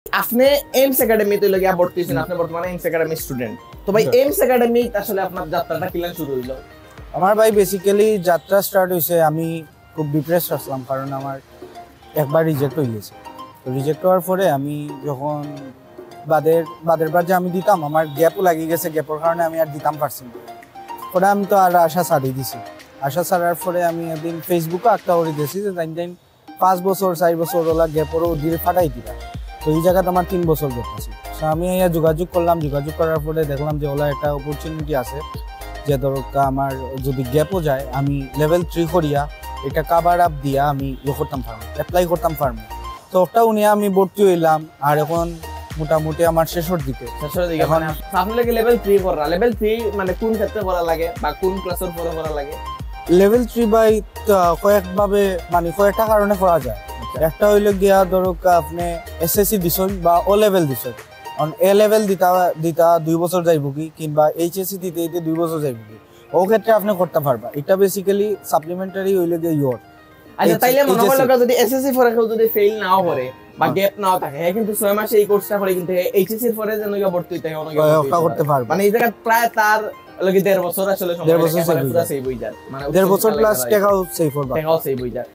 আপনি এমস একাডেমিতে লগিয়া ভর্তি হইছেন, আপনি বর্তমানে এমস একাডেমি স্টুডেন্ট। তো ভাই এমস একাডেমি আসলে আপনার যাত্রাটা কিলান শুরু হইলো? আমার ভাই বেসিক্যালি যাত্রা স্টার্ট হয়েছে, আমি খুব ডিপ্রেস আসলাম কারণ আমার একবার রিজেক্ট হয়ে গেছে। তো রিজেক্ট হওয়ার পরে আমি যখন বাদের বার যে আমি দিতাম, আমার গ্যাপও লাগিয়ে গেছে, গ্যাপের কারণে আমি আর দিতাম পারছি না। পরে আমি তো আর আশা ছাড়িয়ে দিছি। আশা ছাড়ার পরে আমি একদিন ফেসবুকে একটা করে দিয়েছি যে তাই 5 বছর 4 বছর ওলা গ্যাপরও দিয়ে ফাটাই দিলাম। তো এই জায়গাতে আমার 3 বছর গ্যাপ আছে। তো আমি যোগাযোগ করলাম, যোগাযোগ করার পরে দেখলাম যে ওলা একটা অপরচুনিটি আছে যে ধরো আমার যদি গ্যাপও যায় আমি লেভেল 3 করিয়া এটা কাভার আপ দিয়া আমি করতাম পারবো, অ্যাপ্লাই করতাম পারবো। তো ওটাও নিয়ে আমি ভর্তি হইলাম। আর এখন মোটামুটি আমার শেষের দিকে এখন আপনি লাগে লেভেল 3 পড়া। লেভেল 3 মানে কোন ক্ষেত্রে পড়া লাগে বা কোন ক্লাসের পরে পড়া লাগে? লেভেল 3 বাই কয়েকভাবে মানে কয়েকটা কারণে করা যায়। একটা হইলো গিয়া ধরো আপনি এসএসসি দিছেন বা ও লেভেল দিছেন, কারণ এ লেভেল দিতা 2 বছর যাইব কি, কিংবা এইচএসসি দিতে 2 বছর যাইব কি, ও ক্ষেত্রে আপনি করতে পারবা। এটা বেসিক্যালি সাপ্লিমেন্টারি হইলো গিয়া ইয়োর। আচ্ছা, তাইলে মনে করলে যদি এসএসসি পরে কেউ যদি ফেল নাও করে বা গ্যাপ নাও থাকে, হ্যাঁ কিন্তু 6 মাসে এই কোর্সটা করে কিন্তু এইচএসসি এর পরে যেন ভর্তি হইতে হয় করতে পারবে। মানে এই জায়গা প্রায় তার লগে 1.5 বছর আসলে সময়, 1.5 বছর পুরো সেভ হই যায়, মানে 1.5 বছর প্লাস টাকাও সেভ করবা, টাকাও সেভ হই যায়।